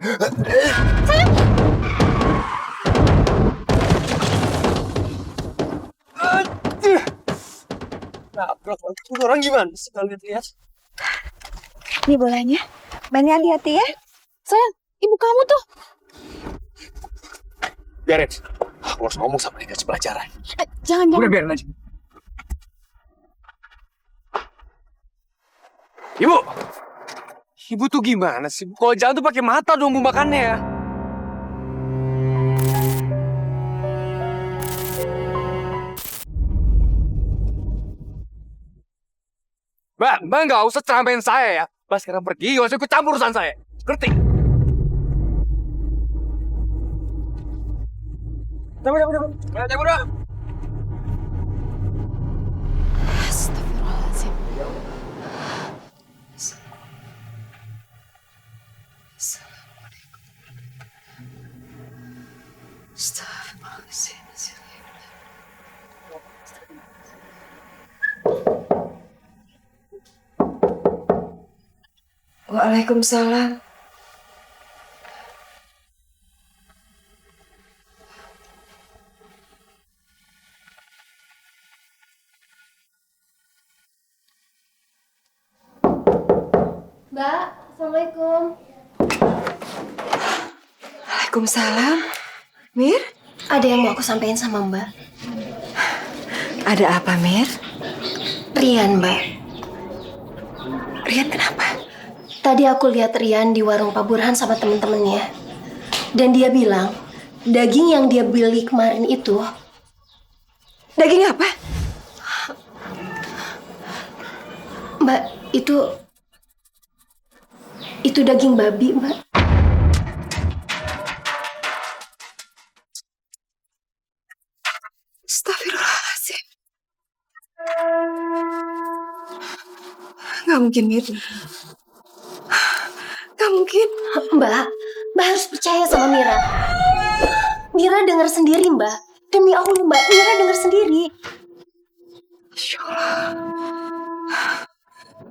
Sayang. Nabrak lagi. Orang gimana sih kalau lihat? Ini bolanya. Banyak hati-hati ya. Sayang, ibu kamu tuh. Biarin. Aku harus ngomong sama dia kasih pelajaran. Jangan. Udah biarin aja. Ibu! Ibu tuh gimana sih? Kalau jalan tuh pakai mata dong bu makannya ya. Mbak nggak usah ceramain saya ya. Mbak sekarang pergi, gak usah ikut campur urusan saya. Ngerti? Cabut. Astagfirullahaladzim. Astagfirullahaladzim. Waalaikumsalam. Mbak, Assalamualaikum. Waalaikumsalam. Mir, Ada yang mau aku sampaikan sama Mbak. ada apa Mir? Rian, Mbak. Rian kenapa? Tadi aku lihat Rian di warung Pak Burhan sama temen-temennya. Dan dia bilang, daging yang dia beli kemarin itu... Daging apa? Mbak, itu daging babi, Mbak. Astagfirullahaladzim. Gak mungkin, Mir. Gak mungkin. Mbak harus percaya sama Mira. Mira dengar sendiri, Mbak. Demi Allah, Mbak, Mira dengar sendiri. Masya Allah.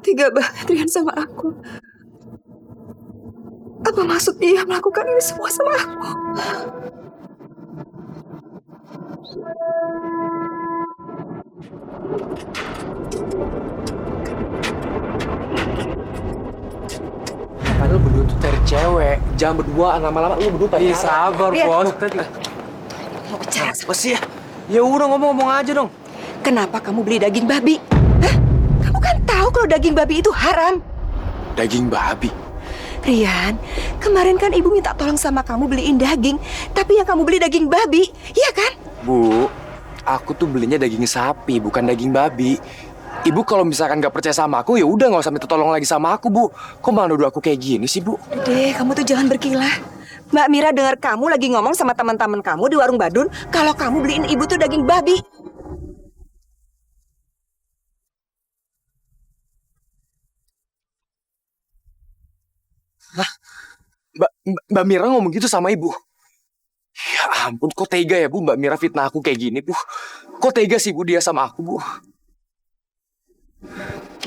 Tega banget Rian sama aku. Apa maksud dia melakukan ini semua sama aku? Padahal berdua tuh cari cewek. Jangan berdua, lama-lama lu berdua pacaran. Iya sabar bos. Mau bicara sama... Apa sih ya? Ya udah ngomong aja dong. Kenapa kamu beli daging babi? Hah? Kamu kan tahu kalau daging babi itu haram. Daging babi? Rian, kemarin kan ibu minta tolong sama kamu beliin daging, tapi yang kamu beli daging babi, iya kan? Bu, aku tuh belinya daging sapi, bukan daging babi. Ibu kalau misalkan nggak percaya sama aku, ya udah nggak usah minta tolong lagi sama aku, Bu. Kok malah nuduh aku kayak gini sih, Bu? Deh, kamu tuh jangan berkilah. Mbak Mira dengar kamu lagi ngomong sama teman-teman kamu di warung Badun kalau kamu beliin ibu tuh daging babi. Mbak Mira ngomong gitu sama Ibu? Ya ampun, kok tega ya, Bu? Mbak Mira fitnah aku kayak gini, Bu. Kok tega sih, Bu, dia sama aku, Bu?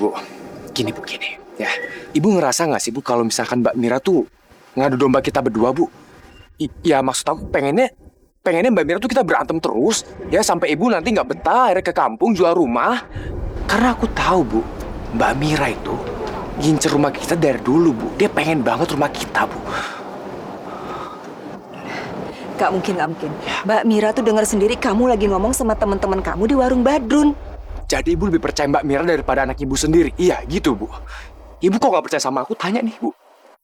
Bu, gini, Bu, gini. Ya, Ibu ngerasa nggak sih, Bu, kalau misalkan Mbak Mira tuh ngadu domba kita berdua, Bu? Ya, maksud aku pengennya Mbak Mira tuh kita berantem terus, ya, sampai Ibu nanti nggak betah, akhirnya ke kampung jual rumah. Karena aku tahu, Bu, Mbak Mira itu ngincer rumah kita dari dulu, Bu. Dia pengen banget rumah kita, Bu. Gak mungkin. Mbak Mira tuh dengar sendiri kamu lagi ngomong sama teman-teman kamu di warung Badrun. Jadi Ibu lebih percaya Mbak Mira daripada anak Ibu sendiri? Iya, gitu, Bu. Ibu kok gak percaya sama aku? Tanya nih, Bu.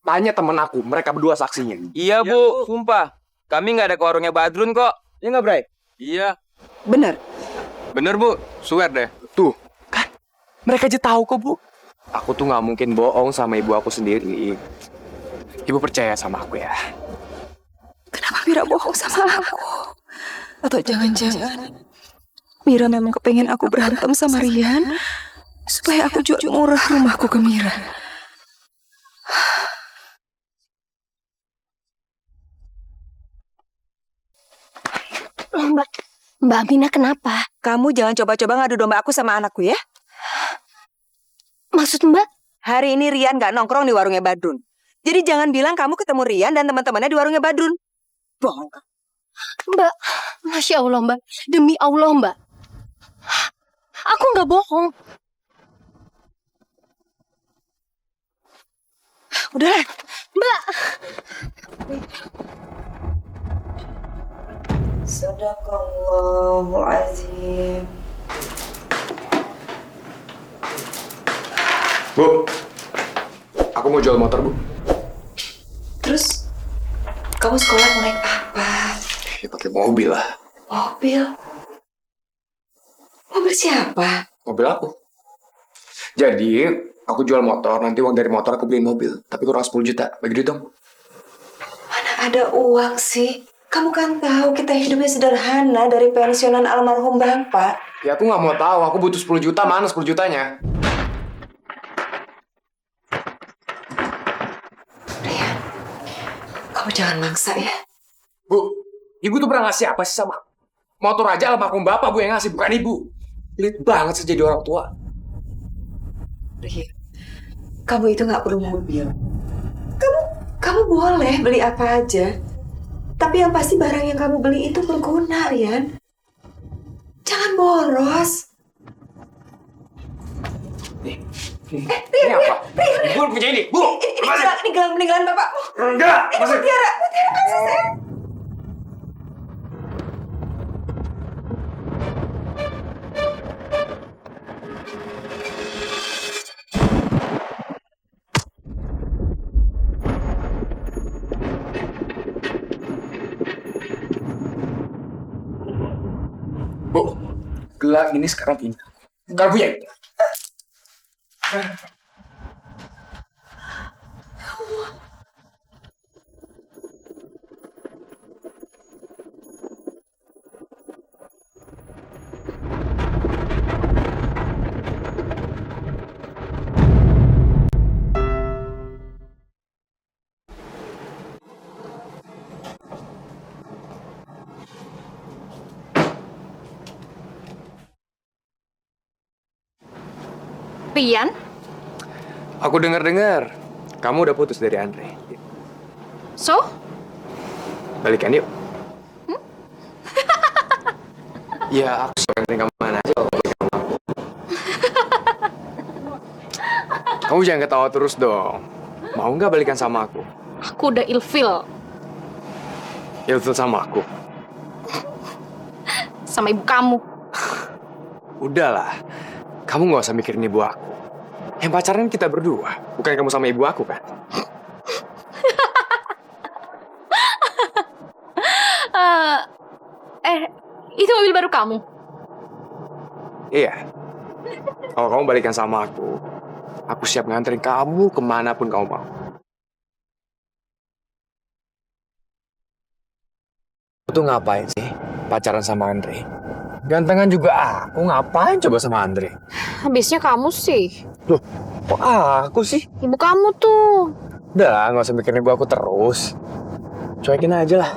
Tanya temen aku, mereka berdua saksinya. Iya bu, sumpah. Kami nggak ada ke warungnya Badrun kok. Iya nggak, Bray? Iya. Bener. Bener bu, swear deh. Tuh, kan? Mereka aja tahu kok, Bu. Aku tuh nggak mungkin bohong sama ibu aku sendiri. Ibu percaya sama aku ya. Kenapa Mira bohong sama aku? Atau jangan-jangan Mira memang kepengen aku berantem sama Rian supaya aku jual murah rumahku ke Mira. Mbak Amina kenapa? Kamu jangan coba-coba ngadu domba aku sama anakku ya. Maksud Mbak? Hari ini Rian gak nongkrong di warungnya Badrun. Jadi jangan bilang kamu ketemu Rian dan teman-temannya di warungnya Badrun. Bohong. Mbak, Masya Allah Mbak. Demi Allah Mbak. Aku nggak bohong. Udah, Mbak. Sadaqallahul azim. Bu, aku mau jual motor, Bu. Terus kamu sekolah mau naik apa? Ya pakai mobil lah. Mobil? Mobil siapa? Mobil aku. Jadi, aku jual motor, nanti uang dari motor aku beliin mobil. Tapi kurang 10 juta, bagi duit dong. Mana ada uang sih? Kamu kan tahu kita hidupnya sederhana dari pensiunan almarhum Bapak. Ya aku nggak mau tahu, aku butuh 10 juta, mana 10 jutanya? Rian, kamu jangan maksa ya. Bu, ibu tuh pernah ngasih apa sih sama motor aja almarhum bapak, Bu, yang ngasih, bukan ibu. Pelit banget sih jadi orang tua. Rian, kamu itu nggak perlu mobil. Kamu boleh beli apa aja. Tapi yang pasti barang yang kamu beli itu berguna, Rian. Jangan boros. Nih, ini apa? Ibu punya ini, Bu. Ini gelang peninggalan bapakmu. Enggak, masih. Mutiara kasih saya. Bu, gelang ini sekarang punya. Bukan punya itu. Rian? Aku dengar-dengar kamu udah putus dari Andre. So? Balikan yuk. Ya, aku suka ngeliatin kamu mana aja kalau balikan sama aku. Kamu jangan ketawa terus dong. Mau nggak balikan sama aku? Aku udah ilfil Ilfil sama aku. sama ibu kamu. Udahlah, kamu nggak usah mikirin ibu aku. Yang pacaran kita berdua, bukan kamu sama ibu aku kan? Itu mobil baru kamu? Iya. Kalau kamu balikan sama aku siap nganterin kamu kemanapun kamu mau. Kamu tuh ngapain sih pacaran sama Andre? Gantengan juga aku, ngapain coba sama Andre? Habisnya kamu sih. Loh, kok aku sih? Ibu kamu tuh. Udah, nggak usah mikirin ibu aku terus. Cuekin aja lah.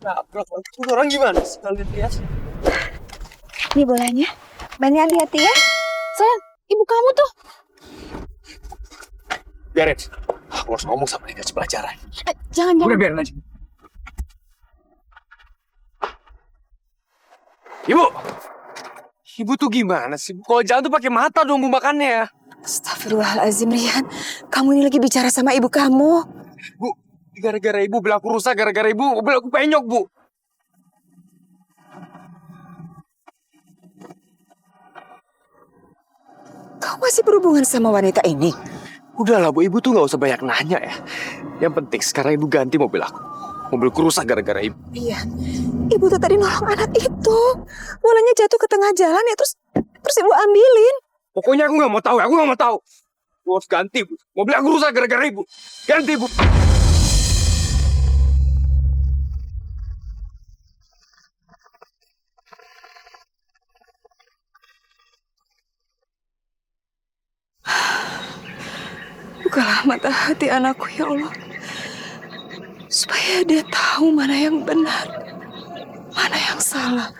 Nabrak lagi. Orang gimana sih kalian lihat? Ini bolanya. Banyak hati-hati ya. Sayang, ibu kamu tuh. Biarin. Aku harus ngomong sama dia, kasih pelajaran. Jangan. Udah, biarin aja. Ibu! Ibu tuh gimana sih? Kalau jalan tuh pakai mata dong bu makannya. Astagfirullahaladzim, Rian. Kamu ini lagi bicara sama ibu kamu. Bu, gara-gara ibu belaku rusak, gara-gara ibu belaku penyok, Bu. Kau masih berhubungan sama wanita ini? Udahlah Bu, ibu tuh nggak usah banyak nanya ya. Yang penting sekarang ibu ganti mobil aku. Mobilku rusak gara-gara ibu. Iya. Ibu tuh tadi nolong anak itu. Bolanya jatuh ke tengah jalan ya, terus ibu ambilin. Pokoknya aku nggak mau tahu, aku nggak mau tahu. Aku harus ganti, Bu. Mobil aku rusak gara-gara ibu. Ganti, Bu. Bukalah mata hati anakku ya Allah. Supaya dia tahu mana yang benar salah.